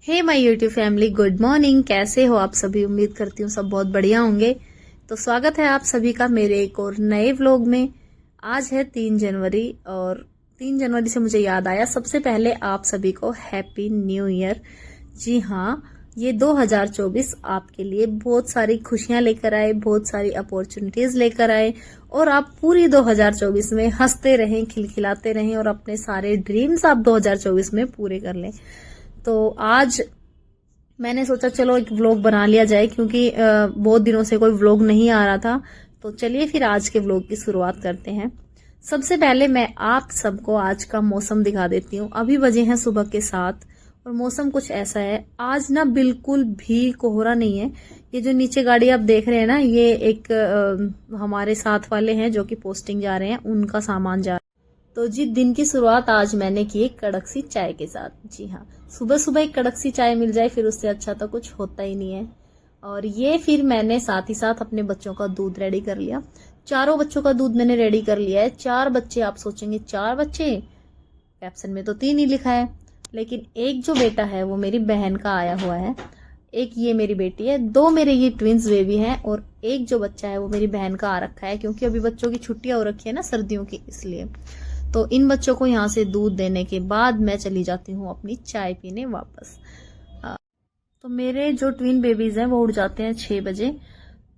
Hey my YouTube family, good morning. कैसे हो आप सभी? उम्मीद करती हूँ सब बहुत बढ़िया होंगे। तो स्वागत है आप सभी का मेरे एक और नए व्लॉग में। आज है 3 जनवरी और 3 जनवरी से मुझे याद आया सबसे पहले आप सभी को हैप्पी न्यू ईयर। जी हाँ, ये 2024 आपके लिए बहुत सारी खुशियां लेकर आए, बहुत सारी अपॉर्चुनिटीज लेकर आए और आप पूरी 2024 में हंसते रहें, खिलखिलाते रहें और अपने सारे ड्रीम्स आप 2024 में पूरे कर लें। तो आज मैंने सोचा चलो एक व्लॉग बना लिया जाए, क्योंकि बहुत दिनों से कोई व्लॉग नहीं आ रहा था। तो चलिए फिर आज के व्लॉग की शुरुआत करते हैं। सबसे पहले मैं आप सबको आज का मौसम दिखा देती हूँ। अभी बजे हैं सुबह के 7 और मौसम कुछ ऐसा है। आज ना बिल्कुल भी कोहरा नहीं है। ये जो नीचे गाड़ी आप देख रहे हैं ना, ये एक हमारे साथ वाले हैं जो कि पोस्टिंग जा रहे हैं, उनका सामान जा रहा है। तो जी, दिन की शुरुआत आज मैंने की एक कड़क सी चाय के साथ। जी हाँ, सुबह सुबह एक कड़क सी चाय मिल जाए फिर उससे अच्छा तो कुछ होता ही नहीं है। और ये फिर मैंने साथ ही साथ अपने बच्चों का दूध रेडी कर लिया। चारों बच्चों का दूध मैंने रेडी कर लिया है। 4 बच्चे। आप सोचेंगे 4 बच्चे, कैप्शन में तो 3 ही लिखा है, लेकिन एक जो बेटा है वो मेरी बहन का आया हुआ है। एक ये मेरी बेटी है, 2 मेरे ये ट्विंस बेबी हैं और एक जो बच्चा है वो मेरी बहन का आ रखा है, क्योंकि अभी बच्चों की छुट्टियां हो रखी है ना सर्दियों की, इसलिए। तो इन बच्चों को यहाँ से दूध देने के बाद मैं चली जाती हूँ अपनी चाय पीने वापस। तो मेरे जो ट्विन बेबीज हैं वो उठ जाते हैं 6 बजे।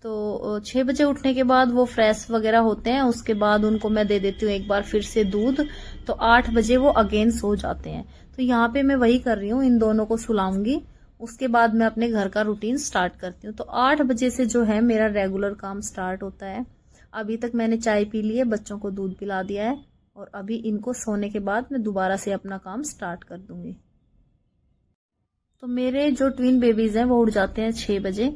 तो 6 बजे उठने के बाद वो फ्रेश वगैरह होते हैं, उसके बाद उनको मैं दे देती हूँ एक बार फिर से दूध। तो 8 बजे वो अगेन सो जाते हैं। तो यहाँ पे मैं वही कर रही हूँ, इन दोनों को सुलाऊंगी, उसके बाद मैं अपने घर का रूटीन स्टार्ट करती हूँ। तो 8 बजे से जो है मेरा रेगुलर काम स्टार्ट होता है। अभी तक मैंने चाय पी ली है, बच्चों को दूध पिला दिया है और अभी इनको सोने के बाद मैं दोबारा से अपना काम स्टार्ट कर दूंगी। तो मेरे जो ट्विन बेबीज हैं वो उठ जाते हैं 6 बजे।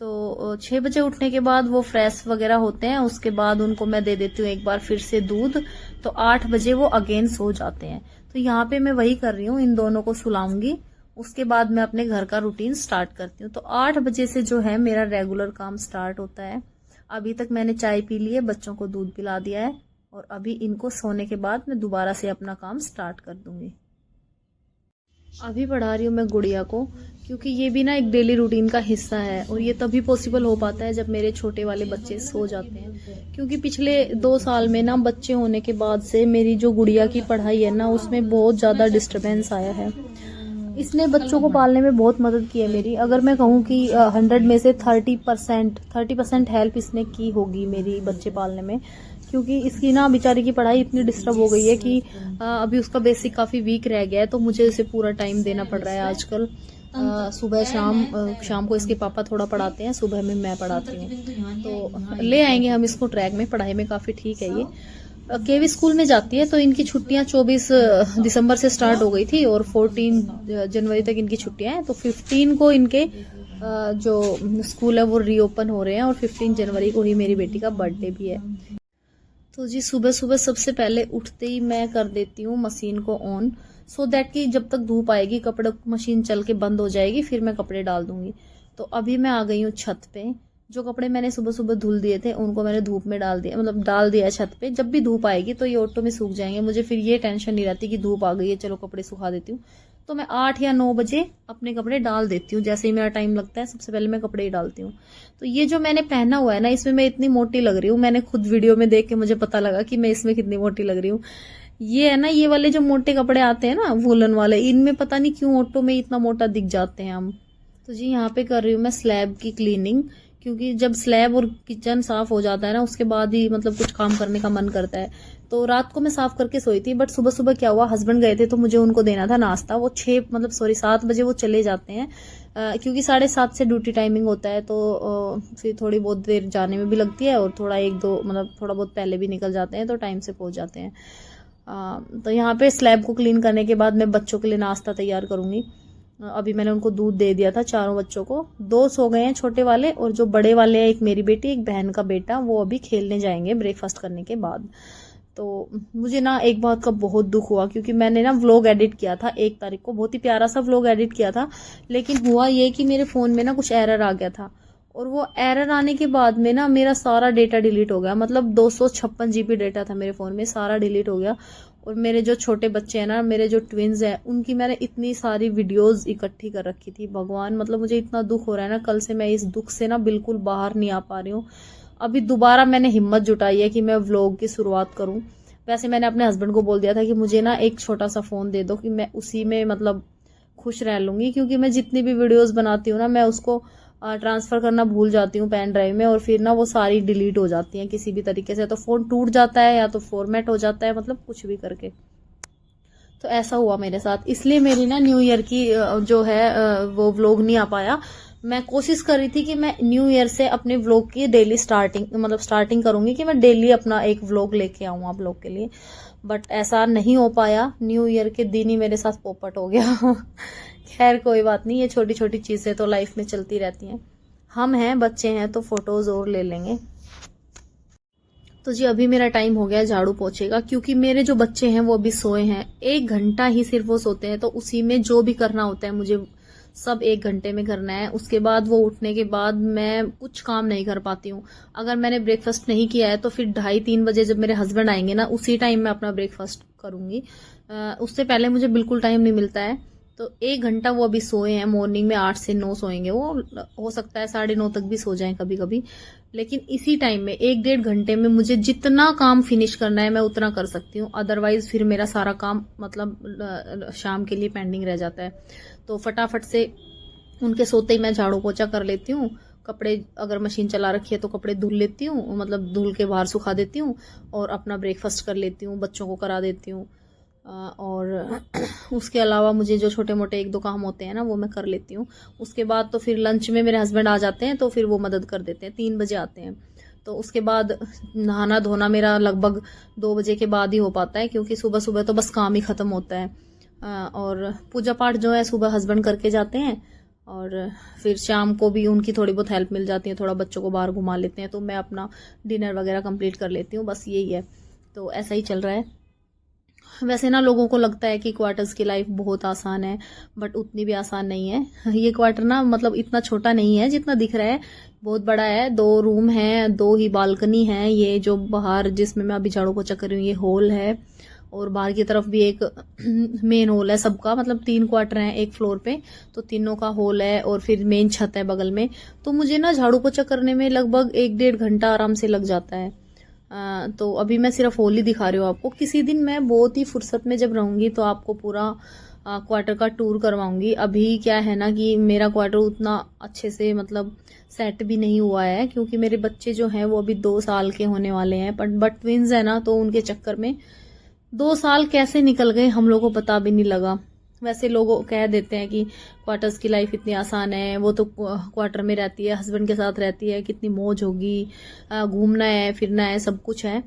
तो 6 बजे उठने के बाद वो फ्रेश वगैरह होते हैं, उसके बाद उनको मैं दे देती हूँ एक बार फिर से दूध। तो 8 बजे वो अगेन सो जाते हैं। तो यहाँ पे मैं वही कर रही हूँ, इन दोनों को सुलाऊंगी, उसके बाद मैं अपने घर का रूटीन स्टार्ट करती हूँ। तो 8 बजे से जो है मेरा रेगुलर काम स्टार्ट होता है। अभी तक मैंने चाय पी ली है, बच्चों को दूध पिला दिया है और अभी इनको सोने के बाद मैं दोबारा से अपना काम स्टार्ट कर दूंगी। अभी पढ़ा रही हूँ मैं गुड़िया को, क्योंकि ये भी ना एक डेली रूटीन का हिस्सा है और ये तभी पॉसिबल हो पाता है जब मेरे छोटे वाले बच्चे सो जाते हैं। क्योंकि पिछले 2 साल में ना बच्चे होने के बाद से मेरी जो गुड़िया की पढ़ाई है ना, उसमें बहुत ज़्यादा डिस्टरबेंस आया है। इसने बच्चों को पालने में बहुत मदद की है मेरी। अगर मैं कहूँ कि 100 में से 30% हेल्प इसने की होगी मेरी बच्चे पालने में। क्योंकि इसकी ना बेचारी की पढ़ाई इतनी डिस्टर्ब हो गई है कि अभी उसका बेसिक काफ़ी वीक रह गया है, तो मुझे इसे पूरा टाइम देना पड़ रहा है आजकल। सुबह शाम को इसके पापा थोड़ा पढ़ाते हैं, सुबह में मैं पढ़ाती हूँ। तो ले आएंगे हम इसको ट्रैक में, पढ़ाई में काफ़ी ठीक है ये। केवी स्कूल में जाती है, तो इनकी छुट्टियां 24 दिसंबर से स्टार्ट हो गई थी और 14 जनवरी तक इनकी छुट्टियां हैं। तो 15 को इनके जो स्कूल है वो रीओपन हो रहे हैं और 15 जनवरी को ही मेरी बेटी का बर्थडे भी है। तो जी, सुबह सुबह सबसे पहले उठते ही मैं कर देती हूँ मशीन को ऑन, सो दैट कि जब तक धूप आएगी कपड़े, मशीन चल के बंद हो जाएगी, फिर मैं कपड़े डाल दूंगी। तो अभी मैं आ गई हूँ छत पे। जो कपड़े मैंने सुबह सुबह धुल दिए थे उनको मैंने धूप में डाल दिया, मतलब डाल दिया छत पे। जब भी धूप आएगी तो ये ऑटो में सूख जाएंगे, मुझे फिर ये टेंशन नहीं रहती कि धूप आ गई है चलो कपड़े सुखा देती हूँ। तो मैं 8 या 9 बजे अपने कपड़े डाल देती हूँ। जैसे ही मेरा टाइम लगता है सबसे पहले मैं कपड़े ही डालती हूँ। तो ये जो मैंने पहना हुआ है ना, इसमें मैं इतनी मोटी लग रही हूँ। मैंने खुद वीडियो में देख के मुझे पता लगा कि मैं इसमें कितनी मोटी लग रही हूँ। ये है ना, ये वाले जो मोटे कपड़े आते हैं ना वूलन वाले, इनमें पता नहीं क्यों ऑटो में इतना मोटा दिख जाते हैं हम। तो जी, यहाँ पे कर रही हूँ मैं स्लैब की क्लीनिंग, क्योंकि जब स्लैब और किचन साफ हो जाता है ना, उसके बाद ही मतलब कुछ काम करने का मन करता है। तो रात को मैं साफ करके सोई थी, बट सुबह सुबह क्या हुआ, हस्बैंड गए थे तो मुझे उनको देना था नाश्ता। वो 7 बजे वो चले जाते हैं, क्योंकि 7:30 से ड्यूटी टाइमिंग होता है। तो फिर थोड़ी बहुत देर जाने में भी लगती है और थोड़ा 1-2 मतलब थोड़ा बहुत पहले भी निकल जाते हैं, तो टाइम से पहुंच जाते हैं। तो यहाँ पे स्लैब को क्लीन करने के बाद मैं बच्चों के लिए नाश्ता तैयार करूंगी। अभी मैंने उनको दूध दे दिया था चारों बच्चों को। 2 सो गए हैं छोटे वाले, और जो बड़े वाले हैं, एक मेरी बेटी एक बहन का बेटा, वो अभी खेलने जाएंगे ब्रेकफास्ट करने के बाद। तो मुझे ना एक बात का बहुत दुख हुआ, क्योंकि मैंने ना व्लॉग एडिट किया था 1 तारीख को, बहुत ही प्यारा सा व्लॉग एडिट किया था। लेकिन हुआ ये कि मेरे फोन में ना कुछ एरर आ गया था, और वो एरर आने के बाद में ना मेरा सारा डेटा डिलीट हो गया। मतलब 256 GB डेटा था मेरे फोन में, सारा डिलीट हो गया। और मेरे जो छोटे बच्चे हैं ना, मेरे जो ट्विन्स हैं, उनकी मैंने इतनी सारी वीडियोस इकट्ठी कर रखी थी। भगवान, मतलब मुझे इतना दुख हो रहा है ना, कल से मैं इस दुख से ना बिल्कुल बाहर नहीं आ पा रही हूँ। अभी दोबारा मैंने हिम्मत जुटाई है कि मैं व्लॉग की शुरुआत करूँ। वैसे मैंने अपने हस्बैंड को बोल दिया था कि मुझे ना एक छोटा सा फ़ोन दे दो कि मैं उसी में मतलब खुश रह लूँगी, क्योंकि मैं जितनी भी वीडियोस बनाती हूँ ना, मैं उसको ट्रांसफ़र करना भूल जाती हूँ पेन ड्राइव में, और फिर ना वो सारी डिलीट हो जाती हैं किसी भी तरीके से। तो फ़ोन टूट जाता है या तो फॉर्मेट हो जाता है, मतलब कुछ भी करके। तो ऐसा हुआ मेरे साथ, इसलिए मेरी ना न्यू ईयर की जो है वो व्लॉग नहीं आ पाया। मैं कोशिश कर रही थी कि मैं न्यू ईयर से अपने व्लॉग की डेली स्टार्टिंग करूंगी कि मैं डेली अपना एक व्लॉग लेके आऊँ आप लोग के लिए, बट ऐसा नहीं हो पाया। न्यू ईयर के दिन ही मेरे साथ पोपट हो गया। खैर कोई बात नहीं, ये छोटी छोटी चीज़ें तो लाइफ में चलती रहती हैं। हम हैं, बच्चे हैं, तो फोटोज़ और ले लेंगे। तो जी अभी मेरा टाइम हो गया है झाड़ू पोछे का, क्योंकि मेरे जो बच्चे हैं वो अभी सोए हैं। 1 घंटा ही सिर्फ वो सोते हैं, तो उसी में जो भी करना होता है मुझे सब 1 घंटे में करना है। उसके बाद वो उठने के बाद मैं कुछ काम नहीं कर पाती हूँ। अगर मैंने ब्रेकफास्ट नहीं किया है तो फिर 2:30-3 बजे जब मेरे हस्बैंड आएंगे ना, उसी टाइम मैं अपना ब्रेकफास्ट करूंगी। उससे पहले मुझे बिल्कुल टाइम नहीं मिलता है। तो 1 घंटा वो अभी सोए हैं, मॉर्निंग में 8 से 9 सोएंगे वो, हो सकता है 9:30 तक भी सो जाएं कभी कभी। लेकिन इसी टाइम में 1-1.5 घंटे में मुझे जितना काम फिनिश करना है मैं उतना कर सकती हूँ, अदरवाइज फिर मेरा सारा काम मतलब शाम के लिए पेंडिंग रह जाता है। तो फटाफट से उनके सोते ही मैं झाड़ू पोछा कर लेती हूँ। कपड़े अगर मशीन चला रखी है तो कपड़े धुल लेती हूँ, मतलब धुल के बाहर सुखा देती हूँ, और अपना ब्रेकफास्ट कर लेती हूँ, बच्चों को करा देती हूँ। और उसके अलावा मुझे जो छोटे मोटे 1-2 काम होते हैं ना वो मैं कर लेती हूँ। उसके बाद तो फिर लंच में मेरे हस्बैंड आ जाते हैं, तो फिर वो मदद कर देते हैं। 3 बजे आते हैं, तो उसके बाद नहाना धोना मेरा लगभग 2 बजे के बाद ही हो पाता है, क्योंकि सुबह सुबह तो बस काम ही खत्म होता है। और पूजा पाठ जो है सुबह हस्बैंड करके जाते हैं, और फिर शाम को भी उनकी थोड़ी बहुत हेल्प मिल जाती है, थोड़ा बच्चों को बाहर घुमा लेते हैं, तो मैं अपना डिनर वगैरह कंप्लीट कर लेती हूँ। बस यही है, तो ऐसा ही चल रहा है। वैसे ना लोगों को लगता है कि क्वार्टर्स की लाइफ बहुत आसान है, बट उतनी भी आसान नहीं है। ये क्वार्टर ना मतलब इतना छोटा नहीं है जितना दिख रहा है, बहुत बड़ा है। 2 रूम है, 2 ही बालकनी है। ये जो बाहर जिसमें मैं अभी झाड़ू पोछा कर रही हूँ, ये हॉल है, और बाहर की तरफ भी एक मेन हॉल है सबका, मतलब 3 क्वार्टर हैं एक फ्लोर पे, तो तीनों का हॉल है, और फिर मेन छत है बगल में। तो मुझे ना झाड़ू पोछा करने में लगभग 1-1.5 घंटा आराम से लग जाता है। तो अभी मैं सिर्फ होली दिखा रही हूँ आपको। किसी दिन मैं बहुत ही फुर्सत में जब रहूंगी तो आपको पूरा क्वार्टर का टूर करवाऊंगी। अभी क्या है ना कि मेरा क्वार्टर उतना अच्छे से मतलब सेट भी नहीं हुआ है, क्योंकि मेरे बच्चे जो हैं वो अभी 2 साल के होने वाले हैं, बट ट्विंस है ना, तो उनके चक्कर में 2 साल कैसे निकल गए हम लोगों को पता भी नहीं लगा। वैसे लोग कह देते हैं कि क्वार्टर्स की लाइफ इतनी आसान है, वो तो क्वार्टर में रहती है, हस्बैंड के साथ रहती है, कितनी मौज होगी, घूमना है फिरना है, सब कुछ है,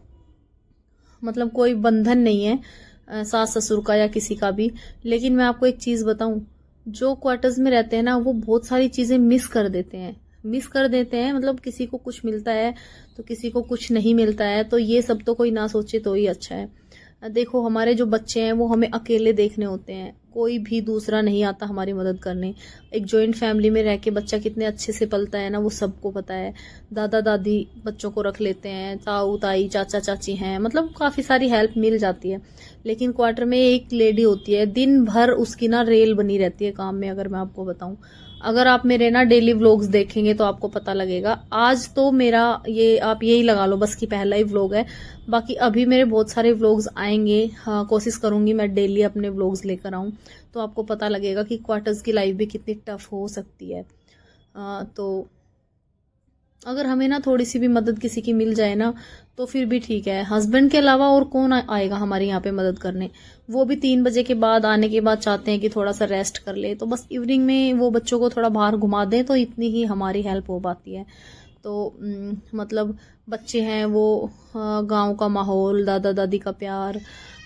मतलब कोई बंधन नहीं है सास ससुर का या किसी का भी। लेकिन मैं आपको एक चीज बताऊं, जो क्वार्टर्स में रहते हैं ना वो बहुत सारी चीजें मिस कर देते हैं। मतलब किसी को कुछ मिलता है तो किसी को कुछ नहीं मिलता है, तो ये सब तो कोई ना सोचे तो ही अच्छा है। देखो हमारे जो बच्चे हैं वो हमें अकेले देखने होते हैं, कोई भी दूसरा नहीं आता हमारी मदद करने। एक जॉइंट फैमिली में रह के बच्चा कितने अच्छे से पलता है ना, वो सबको पता है। दादा दादी बच्चों को रख लेते हैं, ताऊ ताई चाचा चाची हैं, मतलब काफ़ी सारी हेल्प मिल जाती है। लेकिन क्वार्टर में एक लेडी होती है, दिन भर उसकी ना रेल बनी रहती है काम में। अगर मैं आपको बताऊं, अगर आप मेरे ना डेली व्लॉग्स देखेंगे तो आपको पता लगेगा। आज तो मेरा ये आप यही लगा लो बस कि पहला ही व्लॉग है, बाकी अभी मेरे बहुत सारे व्लॉग्स आएंगे। हाँ, कोशिश करूंगी मैं डेली अपने व्लॉग्स लेकर आऊं, तो आपको पता लगेगा कि क्वार्टर्स की लाइफ भी कितनी टफ हो सकती है। तो अगर हमें ना थोड़ी सी भी मदद किसी की मिल जाए ना तो फिर भी ठीक है। हस्बैंड के अलावा और कौन आएगा हमारे यहाँ पे मदद करने। वो भी 3 बजे के बाद आने के बाद चाहते हैं कि थोड़ा सा रेस्ट कर ले, तो बस इवनिंग में वो बच्चों को थोड़ा बाहर घुमा दें तो इतनी ही हमारी हेल्प हो पाती है। तो मतलब बच्चे हैं वो गांव का माहौल, दादा दादी का प्यार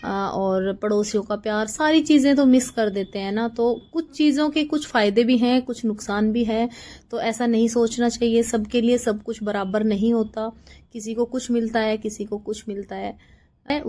और पड़ोसियों का प्यार, सारी चीज़ें तो मिस कर देते हैं ना। तो कुछ चीज़ों के कुछ फ़ायदे भी हैं, कुछ नुकसान भी है, तो ऐसा नहीं सोचना चाहिए सबके लिए सब कुछ बराबर नहीं होता। किसी को कुछ मिलता है, किसी को कुछ मिलता है।